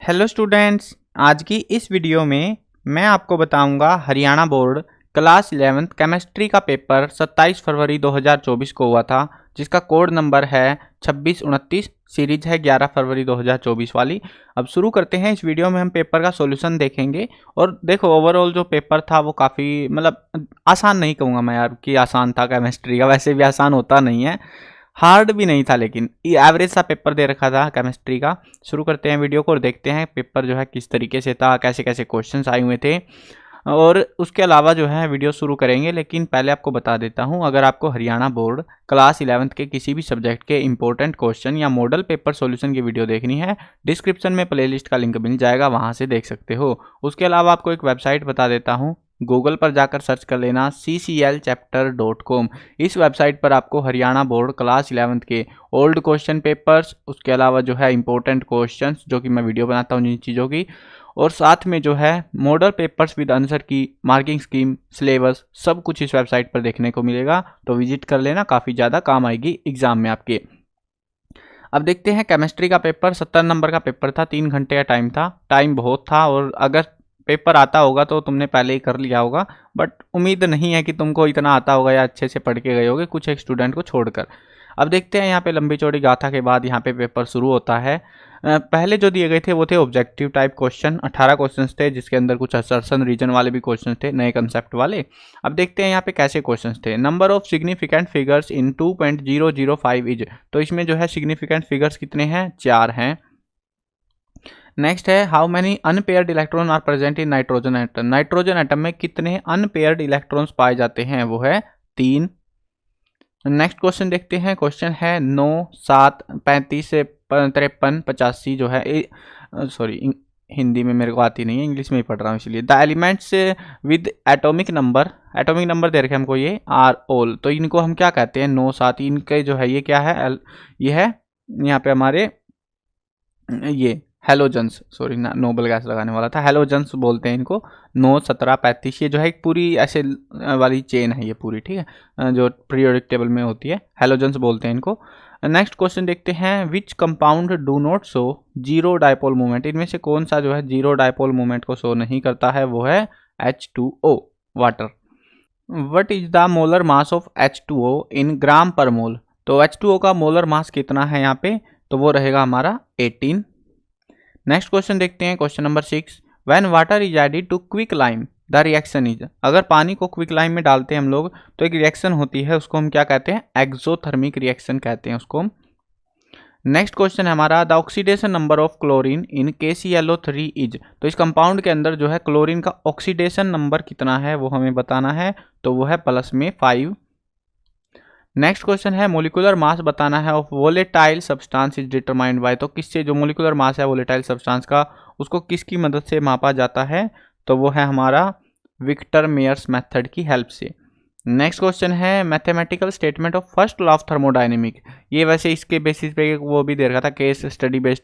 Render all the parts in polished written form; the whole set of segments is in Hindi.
हेलो स्टूडेंट्स, आज की इस वीडियो में मैं आपको बताऊंगा Haryana board class 11th chemistry का पेपर 27 फरवरी 2024 को हुआ था, जिसका कोड नंबर है 2629। सीरीज है 11 फरवरी 2024 वाली। अब शुरू करते हैं। इस वीडियो में हम पेपर का सॉल्यूशन देखेंगे। और देखो, ओवरऑल जो पेपर था वो काफ़ी आसान नहीं कहूँगा मैं यार कि आसान था। केमिस्ट्री का वैसे भी आसान होता नहीं है, हार्ड भी नहीं था, लेकिन एवरेज सा पेपर दे रखा था केमिस्ट्री का। शुरू करते हैं वीडियो को और देखते हैं पेपर जो है किस तरीके से था, कैसे कैसे क्वेश्चंस आए हुए थे, और उसके अलावा जो है वीडियो शुरू करेंगे। लेकिन पहले आपको बता देता हूं, अगर आपको हरियाणा बोर्ड क्लास 11th के किसी भी सब्जेक्ट के इंपॉर्टेंट क्वेश्चन या मॉडल पेपर सॉल्यूशन की वीडियो देखनी है, डिस्क्रिप्शन में प्लेलिस्ट का लिंक मिल जाएगा, वहां से देख सकते हो। उसके अलावा आपको एक वेबसाइट बता देता हूँ, गूगल पर जाकर सर्च कर लेना cclchapter.com। इस वेबसाइट पर आपको हरियाणा बोर्ड क्लास 11th के ओल्ड क्वेश्चन पेपर्स, उसके अलावा जो है इंपॉर्टेंट क्वेश्चंस जो कि मैं वीडियो बनाता हूँ जिन चीज़ों की, और साथ में जो है मॉडल पेपर्स विद आंसर की, मार्किंग स्कीम, सिलेबस, सब कुछ इस वेबसाइट पर देखने को मिलेगा। तो विजिट कर लेना, काफ़ी ज़्यादा काम आएगी एग्जाम में आपके। अब देखते हैं केमिस्ट्री का पेपर। 70 नंबर का पेपर था, 3 घंटे का टाइम था। टाइम बहुत था, और अगर पेपर आता होगा तो तुमने पहले ही कर लिया होगा, बट उम्मीद नहीं है कि तुमको इतना आता होगा या अच्छे से पढ़ के गए होगे, कुछ एक स्टूडेंट को छोड़कर। अब देखते हैं, यहाँ पे लंबी चौड़ी गाथा के बाद यहाँ पे पेपर शुरू होता है। पहले जो दिए गए थे वो थे ऑब्जेक्टिव टाइप क्वेश्चन। 18 क्वेश्चंस थे, जिसके अंदर कुछ असर्शन रीजन वाले भी क्वेश्चन थे, नए कंसेप्ट वाले। अब देखते हैं यहाँ पे कैसे क्वेश्चंस थे। Number of significant figures in 2.005 is, तो इसमें जो है सिग्निफिकेंट फिगर्स कितने हैं? 4 हैं। नेक्स्ट है, how many unpaired electron are present in nitrogen atom. Nitrogen atom में कितने अनपेयर्ड इलेक्ट्रॉन्स पाए जाते हैं? वो है 3। नेक्स्ट क्वेश्चन देखते हैं। क्वेश्चन है 9, 7, 35 से 53, 85 जो है, सॉरी हिंदी में मेरे को आती नहीं है, इंग्लिश में ही पढ़ रहा हूँ इसलिए। The elements with atomic number दे रखे हमको, ये आर ऑल, तो इनको हम क्या कहते हैं? 9, 7, इनके जो है ये क्या है? ये है यहाँ पे हमारे ये हेलोजन्स, सॉरी ना, नोबल गैस लगाने वाला था, हेलोजन्स बोलते हैं इनको। 9, 17, 35, ये जो है एक पूरी ऐसे वाली चेन है ये पूरी, ठीक है, जो पीरियोडिक टेबल में होती है, हेलोजन्स बोलते हैं इनको। नेक्स्ट क्वेश्चन देखते हैं, which compound do not show zero dipole movement. इनमें से कौन सा जो है जीरो डायपोल मूवमेंट को शो नहीं करता है? वो है H2O, water. What is the molar mass of H2O इन ग्राम पर मोल। तो H2O का मोलर मास कितना है यहाँ पे? तो वो रहेगा हमारा 18। नेक्स्ट क्वेश्चन देखते हैं, question number 6। When water is added to quick lime the reaction is. अगर पानी को क्विक लाइम में डालते हैं हम लोग तो एक रिएक्शन होती है, उसको हम क्या कहते हैं? एक्सोथर्मिक रिएक्शन कहते हैं उसको हम। नेक्स्ट क्वेश्चन है हमारा, the oxidation number of chlorine in KClO3 is. तो इस कंपाउंड के अंदर जो है क्लोरीन का ऑक्सीडेशन नंबर कितना है वो हमें बताना है, तो वो है प्लस में 5। नेक्स्ट क्वेश्चन है, मोलिकुलर मास बताना है of volatile substance is determined by. तो किससे जो मोलिकुलर मास है वोलेटाइल सब्सटेंस का, उसको किसकी मदद से मापा जाता है? तो वो है हमारा विक्टर मेयर्स मेथड की हेल्प से। नेक्स्ट क्वेश्चन है, mathematical statement of first law of thermodynamic. ये वैसे इसके बेसिस पे वो भी दे रखा था, केस स्टडी बेस्ड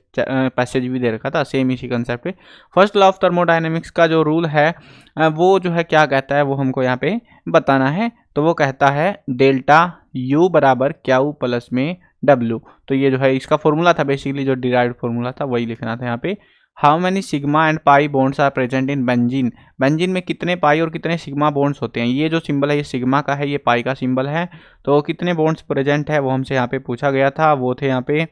पैसेज भी दे रखा था, सेम इसी कंसेप्ट पे। फर्स्ट लॉ ऑफ थर्मोडायनेमिक्स का जो रूल है वो जो है क्या कहता है, वो हमको यहाँ पे बताना है। तो वो कहता है डेल्टा U बराबर क्यू प्लस में W। तो ये जो है इसका फॉर्मूला था, बेसिकली जो डिराइव्ड फॉर्मूला था वही लिखना था यहाँ पे। How many sigma and pi bonds are present in benzene. Benzene में कितने पाई और कितने सिग्मा बॉन्ड्स होते हैं? ये जो सिंबल है ये सिग्मा का है, ये पाई का सिंबल है। तो कितने बॉन्ड्स प्रेजेंट है वो हमसे यहाँ पे पूछा गया था, वो थे यहाँ पे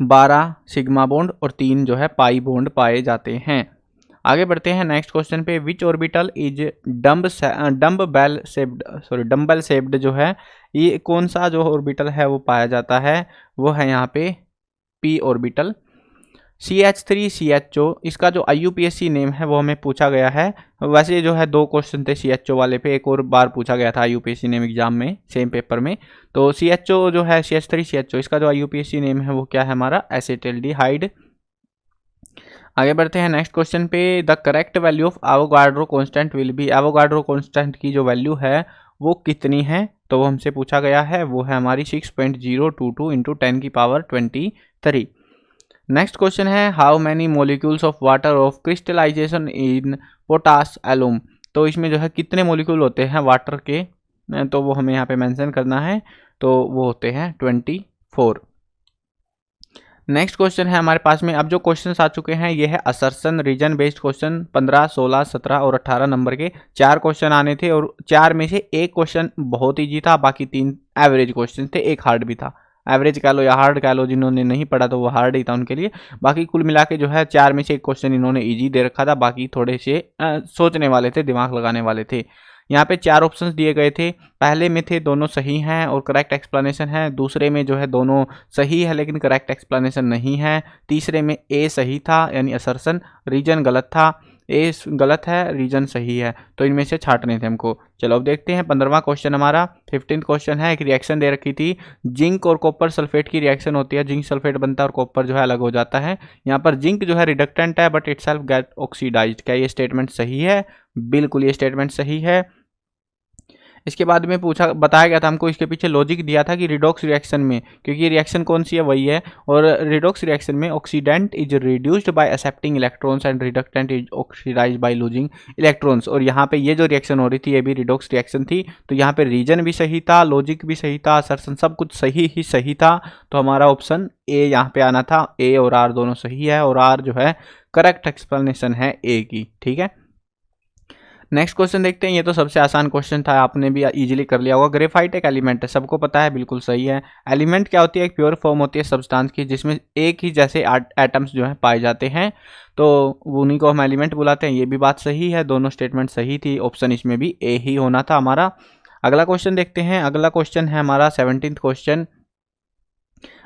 12 सिग्मा बॉन्ड और 3 जो है पाई बॉन्ड पाए जाते हैं। आगे बढ़ते हैं नेक्स्ट क्वेश्चन पे, विच ऑर्बिटल इज डम्बल शेप्ड जो है, ये कौन सा जो ऑर्बिटल है वो पाया जाता है? वो है यहाँ पे P ऑर्बिटल। CH3 CHO, इसका जो IUPAC नेम है वो हमें पूछा गया है। वैसे जो है 2 क्वेश्चन थे CHO वाले पे, एक और बार पूछा गया था IUPAC नेम एग्जाम में, सेम पेपर में। तो CHO जो है CH3 CHO, इसका जो IUPAC नेम है वो क्या है हमारा? एसिटिल्डिहाइड। आगे बढ़ते हैं नेक्स्ट क्वेश्चन पे, the correct value of Avogadro constant will be. Avogadro constant की जो वैल्यू है वो कितनी है? तो वो हमसे पूछा गया है, वो है हमारी 6.022 इंटू 10 की पावर 23। नेक्स्ट क्वेश्चन है, how many molecules of water of crystallization in potash alum. तो इसमें जो है कितने मोलिक्यूल होते हैं वाटर के, तो वो हमें यहाँ पे मेंशन करना है। तो वो होते हैं 24। नेक्स्ट क्वेश्चन है हमारे पास में, अब जो क्वेश्चंस आ चुके हैं ये है असर्शन रीजन बेस्ड क्वेश्चन। 15, 16, 17 और 18 नंबर के 4 क्वेश्चन आने थे और 4 में से एक क्वेश्चन बहुत ईजी था, बाकी 3 एवरेज क्वेश्चन थे, एक हार्ड भी था। एवरेज कह लो या हार्ड कह लो, जिन्होंने नहीं पढ़ा तो वो हार्ड ही था उनके लिए। बाकी कुल मिला के जो है 4 में से एक क्वेश्चन इन्होंने ईजी दे रखा था, बाकी थोड़े से सोचने वाले थे, दिमाग लगाने वाले थे। यहाँ पे 4 ऑप्शंस दिए गए थे, पहले में थे दोनों सही हैं और करेक्ट एक्सप्लेनेशन है, दूसरे में जो है दोनों सही है लेकिन करेक्ट एक्सप्लेनेशन नहीं है, तीसरे में ए सही था यानी असर्शन, रीजन गलत था, ए गलत है, रीजन सही है। तो इनमें से छांटने थे हमको। चलो अब देखते हैं 15वां क्वेश्चन हमारा। 15th क्वेश्चन है, एक रिएक्शन दे रखी थी, जिंक और कॉपर सल्फेट की रिएक्शन होती है, जिंक सल्फेट बनता है और कॉपर जो है अलग हो जाता है। यहाँ पर जिंक जो है रिडक्टेंट है बट इटसेल्फ गेट ऑक्सीडाइज्ड। क्या ये स्टेटमेंट सही है? बिल्कुल ये स्टेटमेंट सही है। इसके बाद में बताया गया था हमको, इसके पीछे लॉजिक दिया था कि रिडॉक्स रिएक्शन में, क्योंकि ये रिएक्शन कौन सी है वही है, और रिडॉक्स रिएक्शन में oxidant is reduced by accepting electrons and reductant is oxidised by losing electrons. और यहाँ पे ये जो रिएक्शन हो रही थी ये भी रिडॉक्स रिएक्शन थी। तो यहाँ पे रीजन भी सही था, लॉजिक भी सही था, असर्शन सब कुछ सही ही सही था। तो हमारा ऑप्शन ए यहाँ पे आना था। ए और आर दोनों सही है और आर जो है करेक्ट एक्सप्लेनेशन है ए की। ठीक है, नेक्स्ट क्वेश्चन देखते हैं। ये तो सबसे आसान क्वेश्चन था, आपने भी इजीली कर लिया होगा। ग्रेफाइट एक एलिमेंट है, सबको पता है, बिल्कुल सही है। एलिमेंट क्या होती है? एक प्योर फॉर्म होती है सब्सटेंस की जिसमें एक ही जैसे एटम्स जो है पाए जाते हैं, तो उन्हीं को हम एलिमेंट बुलाते हैं। ये भी बात सही है, दोनों स्टेटमेंट सही थी, ऑप्शन इसमें भी ए ही होना था हमारा। अगला क्वेश्चन देखते हैं। अगला क्वेश्चन है हमारा 17th क्वेश्चन।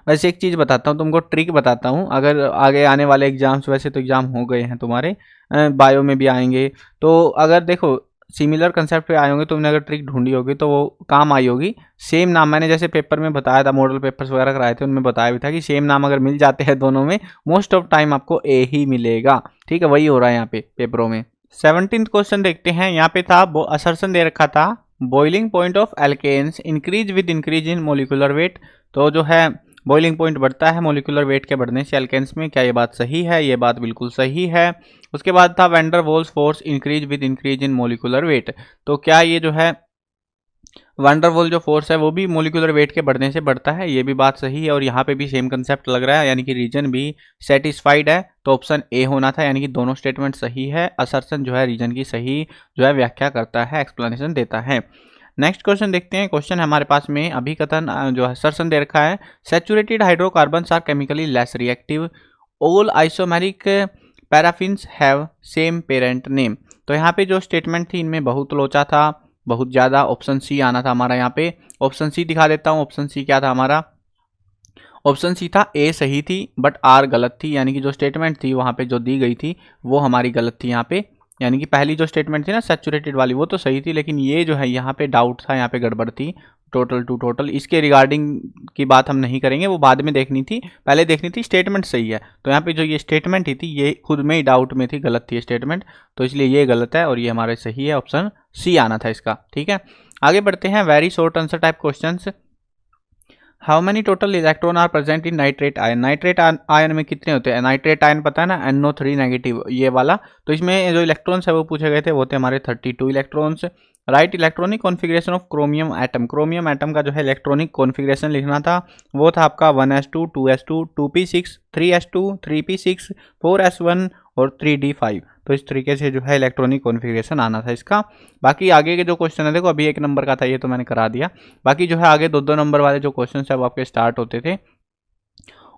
वैसे एक चीज़ बताता हूँ तुमको, ट्रिक बताता हूँ, अगर आगे आने वाले एग्जाम्स, वैसे तो एग्जाम हो गए हैं तुम्हारे, बायो में भी आएंगे, तो अगर देखो सिमिलर कंसेप्ट पे आए होंगे, तुमने अगर ट्रिक ढूंढी होगी तो वो काम आई होगी। सेम नाम मैंने जैसे पेपर में बताया था, मॉडल पेपर्स वगैरह कराए थे, उनमें बताया भी था कि सेम नाम अगर मिल जाते हैं दोनों में, मोस्ट ऑफ टाइम आपको ए ही मिलेगा। ठीक है, वही हो रहा है यहाँ पे पेपरों में। 17th क्वेश्चन देखते हैं। यहाँ पे था असर्शन दे रखा था, boiling point of alkanes increase with increase in molecular weight. तो जो है बॉइलिंग पॉइंट बढ़ता है मोलिकुलर वेट के बढ़ने से एल्केन्स में। क्या ये बात सही है? ये बात बिल्कुल सही है। उसके बाद था van der Waals force increase with increase in molecular weight. तो क्या ये जो है वैन डर वाल्स जो फोर्स है वो भी मोलिकुलर वेट के बढ़ने से बढ़ता है? ये भी बात सही है और यहाँ पे भी सेम कंसेप्ट लग रहा है, यानी कि रीजन भी सेटिस्फाइड है। तो ऑप्शन ए होना था, यानी कि दोनों स्टेटमेंट सही है। असर्शन जो है रीजन की सही जो है व्याख्या करता है, एक्सप्लेनेशन देता है। नेक्स्ट क्वेश्चन देखते हैं। क्वेश्चन हमारे पास में अभिकथन जो है असर्शन दे रखा है, saturated hydrocarbons are chemically less reactive, all isomeric paraffins have same parent name. तो यहाँ पे जो स्टेटमेंट थी इनमें बहुत लोचा था, बहुत ज़्यादा। ऑप्शन सी आना था हमारा यहाँ पे। ऑप्शन सी दिखा देता हूँ। ऑप्शन सी क्या था हमारा? ऑप्शन सी था ए सही थी बट आर गलत थी, यानी कि जो स्टेटमेंट थी वहाँ पे जो दी गई थी वो हमारी गलत थी यहाँ पे। यानी कि पहली जो स्टेटमेंट थी ना सैचुरेटेड वाली, वो तो सही थी, लेकिन ये जो है यहाँ पे डाउट था, यहाँ पे गड़बड़ थी। टोटल टू टोटल इसके रिगार्डिंग की बात हम नहीं करेंगे, वो बाद में देखनी थी, पहले देखनी थी स्टेटमेंट सही है। तो यहाँ पे जो ये स्टेटमेंट ही थी ये खुद में ही डाउट में थी, गलत थी स्टेटमेंट, तो इसलिए ये गलत है और ये हमारे सही है। ऑप्शन सी आना था इसका। ठीक है, आगे बढ़ते हैं। Very short answer type question. How many total electron are present in nitrate ion? Nitrate ion में कितने होते हैं? नाइट्रेट आयन पता है ना, NO3 नेगेटिव ये वाला। तो इसमें जो इलेक्ट्रॉन्स है वो पूछे गए थे, वो थे हमारे 32 electrons. Right electronic configuration of chromium atom. Chromium atom का जो है इलेक्ट्रॉनिक कॉन्फ़िगरेशन लिखना था, वो था आपका 1s2 2s2 2p6 3s2 3p6 4s1 और 3d5। तो इस तरीके से जो है इलेक्ट्रॉनिक कॉन्फ़िगरेशन आना था इसका। बाकी आगे के जो क्वेश्चन है, देखो अभी 1 नंबर का था ये तो मैंने करा दिया, बाकी जो है आगे 2-2 नंबर वाले जो क्वेश्चन है वो आपके स्टार्ट होते थे।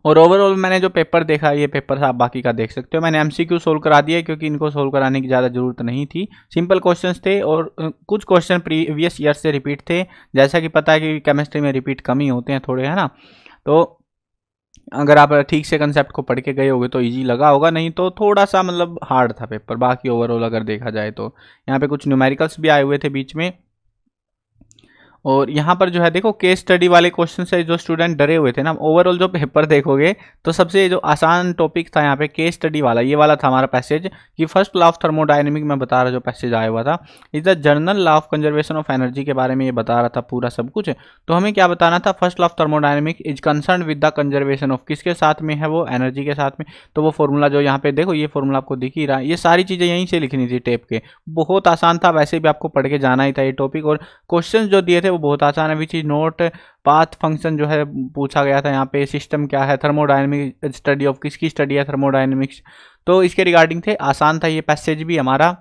और ओवरऑल मैंने जो पेपर देखा, ये पेपर आप बाकी का देख सकते हो। मैंने MCQ सोल्व करा दिया क्योंकि इनको सोल्व कराने की ज़्यादा जरूरत नहीं थी, सिंपल क्वेश्चंस थे और कुछ क्वेश्चन प्रीवियस ईयर से रिपीट थे। जैसा कि पता है कि केमिस्ट्री में रिपीट कम ही होते हैं थोड़े, है ना। तो अगर आप ठीक से कंसेप्ट को पढ़ के गए होगे तो इजी लगा होगा, नहीं तो थोड़ा सा मतलब हार्ड था पेपर। बाकी ओवरऑल अगर देखा जाए तो यहाँ पे कुछ न्यूमेरिकल्स भी आए हुए थे बीच में। और यहाँ पर जो है देखो केस स्टडी वाले क्वेश्चन से जो स्टूडेंट डरे हुए थे ना, ओवरऑल जो पेपर देखोगे तो सबसे जो आसान टॉपिक था यहाँ पे केस स्टडी वाला, ये वाला था हमारा पैसेज कि फर्स्ट लॉ ऑफ थर्मोडायनेमिक में बता रहा जो पैसेज आया हुआ था, is the journal law of conservation of energy के बारे में ये बता रहा था पूरा सब कुछ। तो हमें क्या बताना था? First law of thermodynamic is concern with the conservation of, किसके साथ में है वो? एनर्जी के साथ में। तो वो फॉर्मूला जो यहाँ पे देखो, ये फॉर्मूला आपको दिख ही रहा है, ये सारी चीज़ें यहीं से लिखनी थी टेप के। बहुत आसान था, वैसे भी आपको पढ़ के जाना ही था ये टॉपिक। और क्वेश्चन जो दिए थे थे वो बहुत आसान है। Which is note path function जो है पूछा गया था यहाँ पे। सिस्टम क्या है, थर्मोडायनेमिक स्टडी ऑफ, किसकी स्टडी है, थर्मोडायनेमिक्स। तो इसके रिगार्डिंग थे, आसान था ये पैसेज भी हमारा।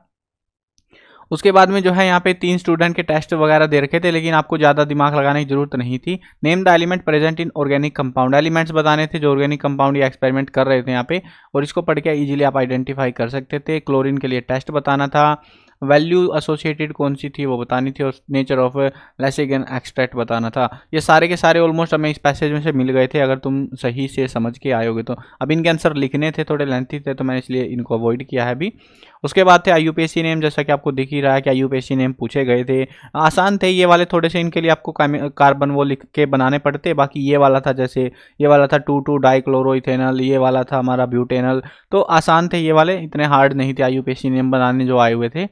उसके बाद में जो है यहाँ पे 3 स्टूडेंट के टेस्ट वगैरह दे रखे थे, लेकिन आपको ज़्यादा दिमाग लगाने की जरूरत नहीं थी। Name the element present in organic compound, elements बताने थे जो ऑर्गेनिक कंपाउंड या एक्सपेरिमेंट कर रहे थे यहाँ पे, और इसको पढ़ के इजीली आप आइडेंटिफाई कर सकते थे। क्लोरीन के लिए टेस्ट बताना था, वैल्यू एसोसिएटेड कौन सी थी वो बतानी थी, और नेचर ऑफ लैसिगन एक्सट्रैक्ट बताना था। ये सारे के सारे ऑलमोस्ट हमें इस पैसेज में से मिल गए थे, अगर तुम सही से समझ के आए होगे तो। अब इनके आंसर लिखने थे, थोड़े लेंथी थे, तो मैंने इसलिए इनको अवॉइड किया है अभी। उसके बाद थे IUPAC नेम, जैसा कि आपको दिख ही रहा है कि IUPAC नेम पूछे गए थे। आसान थे ये वाले, थोड़े से इनके लिए आपको कार्बन वो लिख के बनाने पड़ते। बाकी ये वाला था, जैसे ये वाला था 2,2 डाइक्लोरोइथेनॉल, ये वाला था हमारा ब्यूटेनॉल, तो आसान थे ये वाले, इतने हार्ड नहीं थे IUPAC नेम बनाने जो आए हुए थे।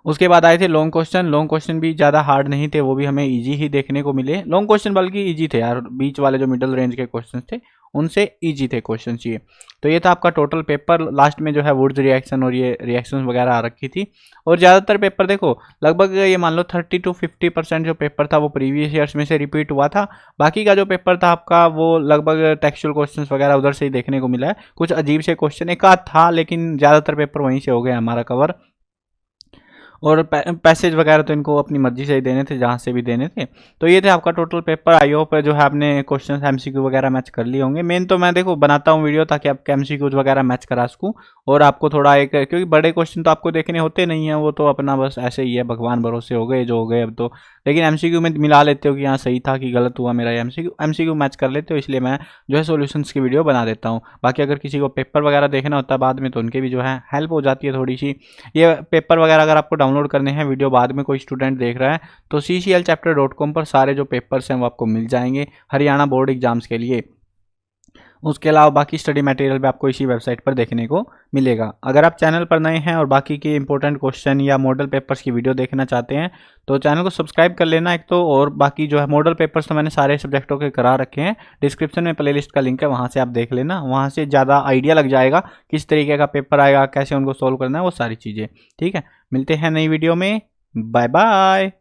उसके बाद आए थे लॉन्ग क्वेश्चन। लॉन्ग क्वेश्चन भी ज़्यादा हार्ड नहीं थे, वो भी हमें इजी ही देखने को मिले। लॉन्ग क्वेश्चन बल्कि इजी थे यार, बीच वाले जो मिडिल रेंज के क्वेश्चन थे उनसे इजी थे क्वेश्चन चाहिए। तो ये था आपका टोटल पेपर। लास्ट में जो है वुड्स रिएक्शन और ये रिएक्शन वगैरह आ रखी थी। और ज़्यादातर पेपर देखो, लगभग ये मान लो 30 to 50% जो पेपर था वो प्रीवियस ईयर्स में से रिपीट हुआ था। बाकी का जो पेपर था आपका वो लगभग टेक्सचुअल क्वेश्चन वगैरह उधर से ही देखने को मिला है। कुछ अजीब से क्वेश्चन एक आध था, लेकिन ज़्यादातर पेपर वहीं से हो गया हमारा कवर। और पैसेज वगैरह तो इनको अपनी मर्जी से ही देने थे, जहाँ से भी देने थे। तो ये थे आपका टोटल पेपर। आई होप जो है आपने क्वेश्चन MCQ वगैरह मैच कर लिए होंगे। मेन तो मैं देखो बनाता हूँ वीडियो ताकि आपके MCQ वगैरह मैच करा सकूँ, और आपको थोड़ा एक, क्योंकि बड़े क्वेश्चन तो आपको देखने होते नहीं हैं, वो तो अपना बस ऐसे ही है, भगवान भरोसे हो गए जो हो गए अब तो। लेकिन MCQ में मिला लेते हो कि यहाँ सही था कि गलत हुआ मेरा, MCQ मैच कर लेते हो, इसलिए मैं जो है सोल्यूशंस की वीडियो बना देता हूँ। बाकी अगर किसी को पेपर वगैरह देखना होता है बाद में, तो उनके भी जो है हेल्प हो जाती है थोड़ी सी। ये पेपर वगैरह अगर आपको डाउनलोड करने हैं, वीडियो बाद में कोई स्टूडेंट देख रहा है, तो cclchapter.com पर सारे जो पेपर्स हैं वो आपको मिल जाएंगे हरियाणा बोर्ड एग्जाम्स के लिए। उसके अलावा बाकी स्टडी मटेरियल भी आपको इसी वेबसाइट पर देखने को मिलेगा। अगर आप चैनल पर नए हैं और बाकी के इंपॉर्टेंट क्वेश्चन या मॉडल पेपर्स की वीडियो देखना चाहते हैं, तो चैनल को सब्सक्राइब कर लेना एक तो। और बाकी जो है मॉडल पेपर्स तो मैंने सारे सब्जेक्टों के करा रखे हैं, डिस्क्रिप्शन में प्लेलिस्ट का लिंक है, वहाँ से आप देख लेना। वहाँ से ज़्यादा आइडिया लग जाएगा किस तरीके का पेपर आएगा, कैसे उनको सोल्व करना है, वो सारी चीज़ें। ठीक है, मिलते हैं नई वीडियो में, बाय बाय।